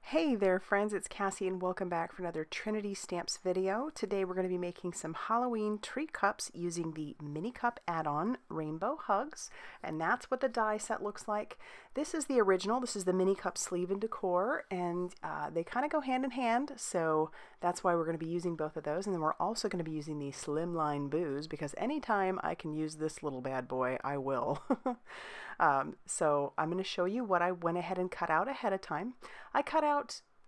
Hey there friends, it's Cassie and welcome back for another Trinity Stamps video. Today we're going to be making some Halloween tree cups using the mini cup add-on Rainbow Hugs, and that's what the die set looks like. This is the original, this is the mini cup sleeve and decor, and they kind of go hand in hand, so that's why we're going to be using both of those. And then we're also going to be using the Slimline Boos because anytime I can use this little bad boy, I will. So I'm going to show you what I went ahead and cut out ahead of time. I cut out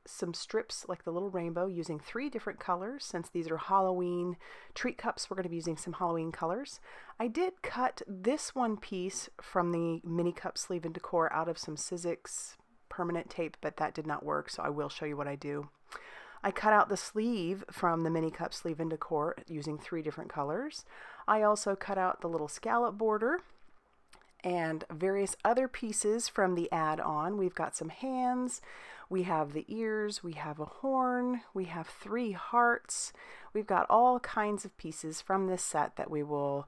some strips like the little rainbow using 3 different colors. Since these are Halloween treat cups, we're going to be using some Halloween colors. I did cut this one piece from the mini cup sleeve and decor out of some Sizzix permanent tape, but that did not work, so I will show you what I do. I cut out the sleeve from the mini cup sleeve and decor using 3 different colors. I also cut out the little scallop border and various other pieces from the add-on. We've got some hands, we have the ears, we have a horn, we have 3 hearts. We've got all kinds of pieces from this set that we will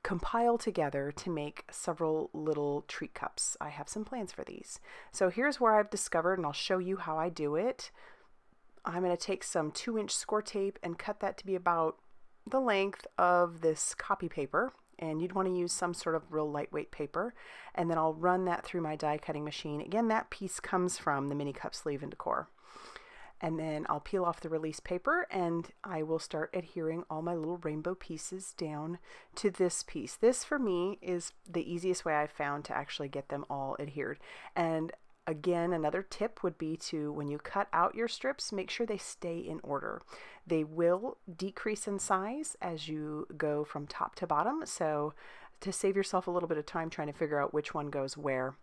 compile together to make several little treat cups. I have some plans for these. So here's where I've discovered, and I'll show you how I do it. I'm going to take some 2-inch Scor tape and cut that to be about the length of this copy paper. And you'd want to use some sort of real lightweight paper, and then I'll run that through my die cutting machine. Again, that piece comes from the mini cup sleeve and decor. And then I'll peel off the release paper and I will start adhering all my little rainbow pieces down to this piece. This for me is the easiest way I've found to actually get them all adhered. And again, another tip would be to, when you cut out your strips, make sure they stay in order. They will decrease in size as you go from top to bottom, so to save yourself a little bit of time trying to figure out which one goes where,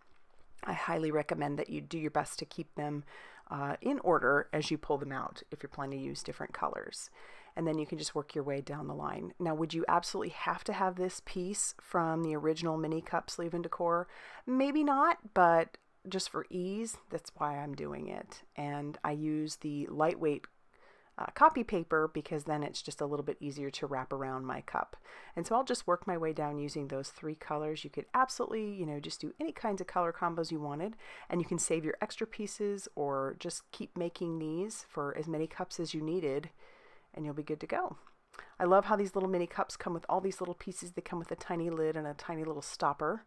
I highly recommend that you do your best to keep them in order as you pull them out if you're planning to use different colors. And then you can just work your way down the line. Now, would you absolutely have to have this piece from the original mini cup sleeve and decor? Maybe not, but just for ease, that's why I'm doing it. And I use the lightweight copy paper because then it's just a little bit easier to wrap around my cup. And so I'll just work my way down using those 3 colors. You could absolutely, just do any kinds of color combos you wanted, and you can save your extra pieces or just keep making these for as many cups as you needed, and you'll be good to go. I love how these little mini cups come with all these little pieces. They come with a tiny lid and a tiny little stopper.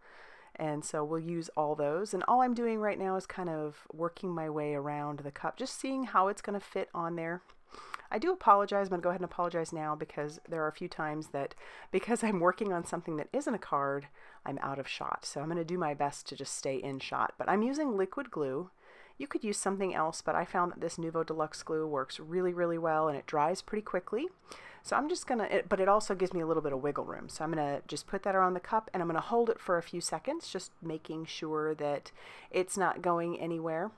And so we'll use all those. And all I'm doing right now is kind of working my way around the cup, just seeing how it's going to fit on there. I do apologize. I'm going to go ahead and apologize now because there are a few times that because I'm working on something that isn't a card, I'm out of shot. So I'm going to do my best to just stay in shot. But I'm using liquid glue. You could use something else, but I found that this Nuvo Deluxe glue works really, really well, and it dries pretty quickly. So I'm just going to, but it also gives me a little bit of wiggle room. So I'm going to just put that around the cup, and I'm going to hold it for a few seconds, just making sure that it's not going anywhere.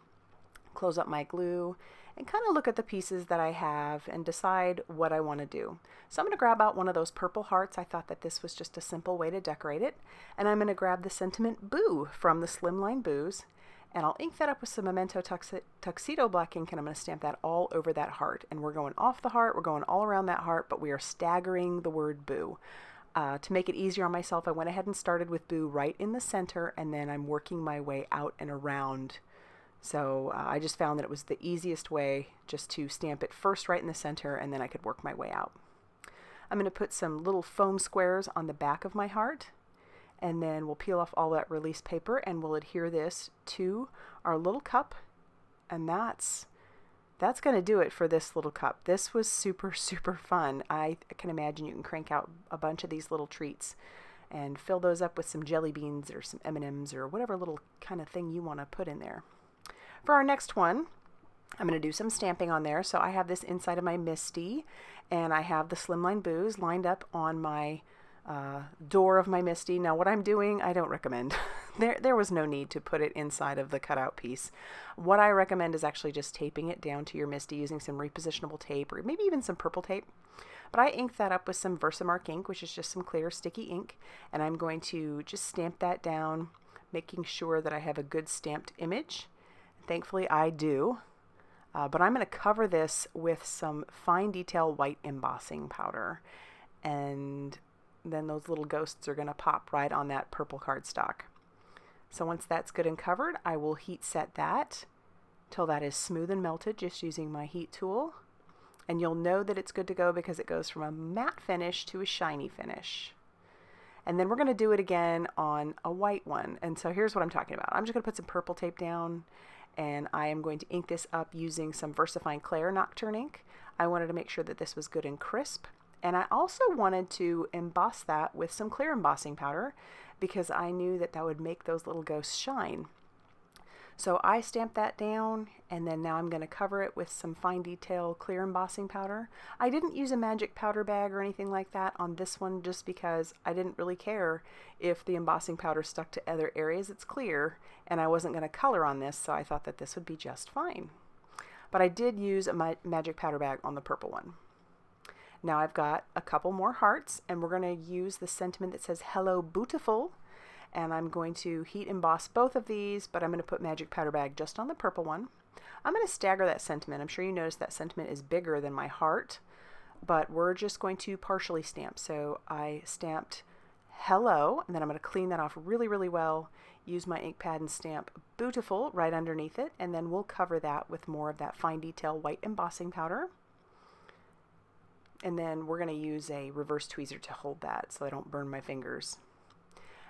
Close up my glue and kind of look at the pieces that I have and decide what I want to do. So I'm going to grab out one of those purple hearts. I thought that this was just a simple way to decorate it. And I'm going to grab the sentiment Boo from the Slimline Boos. And I'll ink that up with some Memento Tuxedo black ink, and I'm going to stamp that all over that heart. And we're going off the heart, we're going all around that heart, but we are staggering the word Boo. To make it easier on myself, I went ahead and started with Boo right in the center, and then I'm working my way out and around. So I just found that it was the easiest way just to stamp it first right in the center, and then I could work my way out. I'm going to put some little foam squares on the back of my heart. And then we'll peel off all that release paper and we'll adhere this to our little cup. And that's going to do it for this little cup. This was super, super fun. I can imagine you can crank out a bunch of these little treats and fill those up with some jelly beans or some M&Ms or whatever little kind of thing you want to put in there. For our next one, I'm going to do some stamping on there. So I have this inside of my Misty, and I have the Slimline Boos lined up on my door of my Misty. Now what I'm doing, I don't recommend. There was no need to put it inside of the cutout piece. What I recommend is actually just taping it down to your Misty using some repositionable tape or maybe even some purple tape. But I inked that up with some Versamark ink, which is just some clear sticky ink, and I'm going to just stamp that down, making sure that I have a good stamped image. Thankfully I do. But I'm going to cover this with some fine detail white embossing powder, and then those little ghosts are going to pop right on that purple cardstock. So once that's good and covered, I will heat set that till that is smooth and melted, just using my heat tool. And you'll know that it's good to go because it goes from a matte finish to a shiny finish. And then we're going to do it again on a white one. And so here's what I'm talking about. I'm just going to put some purple tape down, and I am going to ink this up using some VersaFine Clair Nocturne ink. I wanted to make sure that this was good and crisp. And I also wanted to emboss that with some clear embossing powder because I knew that that would make those little ghosts shine. So I stamped that down, and then now I'm going to cover it with some fine detail clear embossing powder. I didn't use a magic powder bag or anything like that on this one just because I didn't really care if the embossing powder stuck to other areas. It's clear, and I wasn't going to color on this, so I thought that this would be just fine. But I did use a magic powder bag on the purple one. Now I've got a couple more hearts, and we're going to use the sentiment that says "Hello, Boo-tiful." And I'm going to heat emboss both of these, but I'm going to put magic powder bag just on the purple one. I'm going to stagger that sentiment. I'm sure you noticed that sentiment is bigger than my heart, but we're just going to partially stamp. So I stamped "Hello," and then I'm going to clean that off really, really well, use my ink pad and stamp "Boo-tiful" right underneath it, and then we'll cover that with more of that fine detail white embossing powder. And then we're going to use a reverse tweezer to hold that so I don't burn my fingers.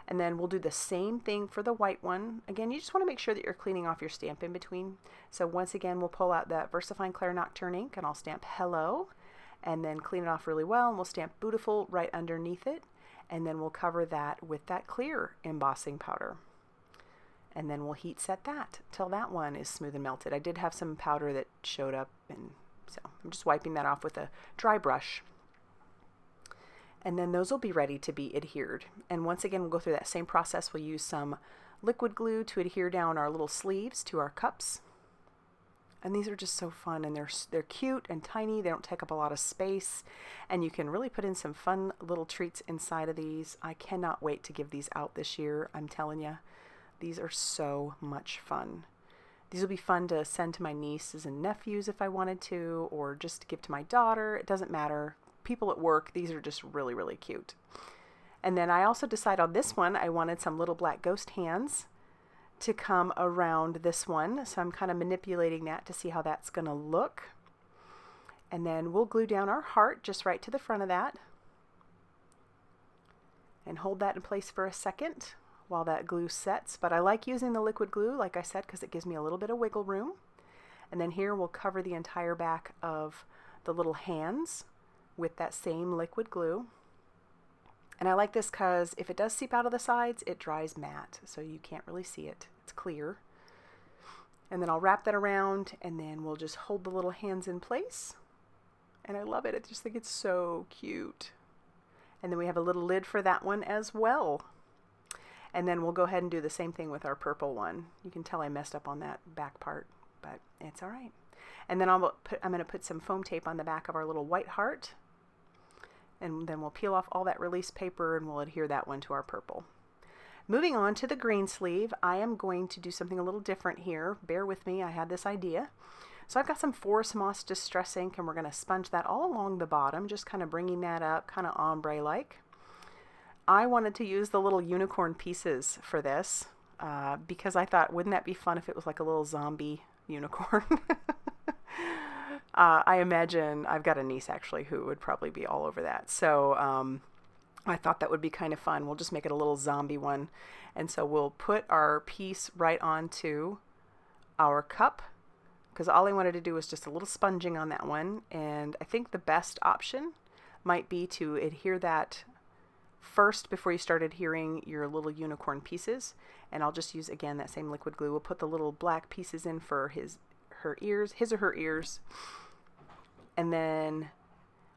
And then we'll do the same thing for the white one. Again, you just want to make sure that you're cleaning off your stamp in between. So once again, we'll pull out that VersaFine Clair Nocturne ink, and I'll stamp "Hello," and then clean it off really well, and we'll stamp "Boo-tiful" right underneath it, and then we'll cover that with that clear embossing powder. And then we'll heat set that till that one is smooth and melted. I did have some powder that showed up, and so I'm just wiping that off with a dry brush. And then those will be ready to be adhered. And once again, we'll go through that same process. We'll use some liquid glue to adhere down our little sleeves to our cups. And these are just so fun, and they're cute and tiny. They don't take up a lot of space, and you can really put in some fun little treats inside of these. I cannot wait to give these out this year. I'm telling you, these are so much fun. These will be fun to send to my nieces and nephews if I wanted to, or just to give to my daughter. It doesn't matter. People at work, these are just really, really cute. And then I also decided on this one, I wanted some little black ghost hands to come around this one. So I'm kind of manipulating that to see how that's going to look. And then we'll glue down our heart just right to the front of that. And hold that in place for a second while that glue sets. But I like using the liquid glue, like I said, because it gives me a little bit of wiggle room. And then here we'll cover the entire back of the little hands with that same liquid glue. And I like this because if it does seep out of the sides, it dries matte, so you can't really see it. It's clear. And then I'll wrap that around, and then we'll just hold the little hands in place. And I love it. I just think it's so cute. And then we have a little lid for that one as well. And then we'll go ahead and do the same thing with our purple one. You can tell I messed up on that back part, but it's all right. And then I'm going to put some foam tape on the back of our little white heart. And then we'll peel off all that release paper, and we'll adhere that one to our purple. Moving on to the green sleeve, I am going to do something a little different here. Bear with me, I had this idea. So I've got some Forest Moss Distress ink, and we're going to sponge that all along the bottom, just kind of bringing that up, kind of ombre-like. I wanted to use the little unicorn pieces for this because I thought, wouldn't that be fun if it was like a little zombie unicorn? I imagine I've got a niece actually who would probably be all over that. So I thought that would be kind of fun. We'll just make it a little zombie one. And so we'll put our piece right onto our cup because all I wanted to do was just a little sponging on that one. And I think the best option might be to adhere that first before you start adhering your little unicorn pieces. And I'll just use, again, that same liquid glue. We'll put the little black pieces in for his or her ears. And then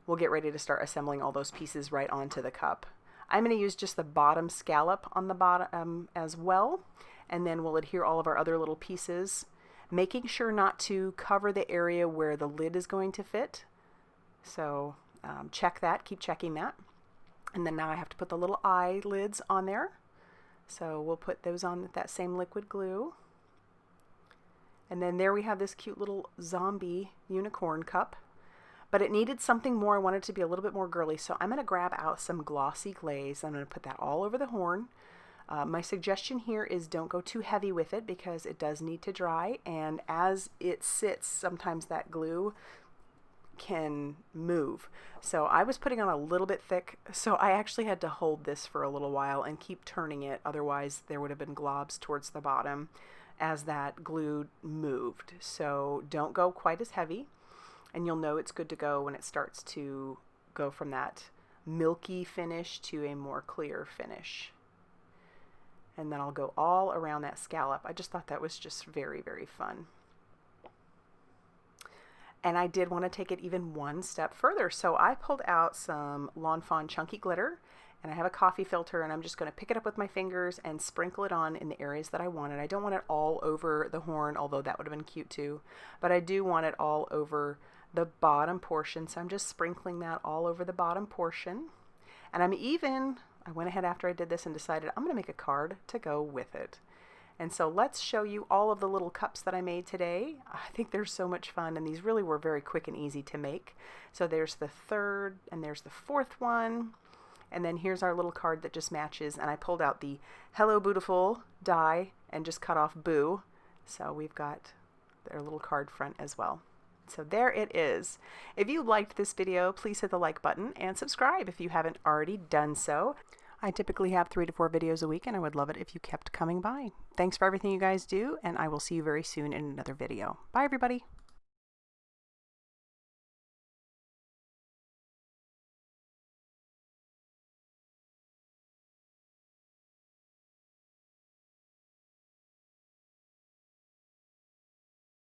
we'll get ready to start assembling all those pieces right onto the cup. I'm going to use just the bottom scallop on the bottom as well. And then we'll adhere all of our other little pieces, making sure not to cover the area where the lid is going to fit. So check that, keep checking that. And then now I have to put the little eyelids on there. So we'll put those on with that same liquid glue. And then there we have this cute little zombie unicorn cup. But it needed something more. I wanted it to be a little bit more girly. So I'm going to grab out some glossy glaze. I'm going to put that all over the horn. My suggestion here is don't go too heavy with it because it does need to dry, and as it sits, sometimes that glue can move. So I was putting on a little bit thick, so I actually had to hold this for a little while and keep turning it, otherwise there would have been globs towards the bottom as that glue moved. So don't go quite as heavy, and you'll know it's good to go when it starts to go from that milky finish to a more clear finish. And then I'll go all around that scallop. I just thought that was just very, very fun. And I did want to take it even one step further. So I pulled out some Lawn Fawn Chunky Glitter, and I have a coffee filter, and I'm just going to pick it up with my fingers and sprinkle it on in the areas that I wanted. I don't want it all over the horn, although that would have been cute too, but I do want it all over the bottom portion. So I'm just sprinkling that all over the bottom portion. And I went ahead after I did this and decided I'm going to make a card to go with it. And so let's show you all of the little cups that I made today. I think they're so much fun, and these really were very quick and easy to make. So there's the third, and there's the fourth one. And then here's our little card that just matches. And I pulled out the Hello Boo-tiful die and just cut off Boo. So we've got their little card front as well. So there it is. If you liked this video, please hit the like button and subscribe if you haven't already done so. I typically have 3 to 4 videos a week, and I would love it if you kept coming by. Thanks for everything you guys do, and I will see you very soon in another video. Bye, everybody.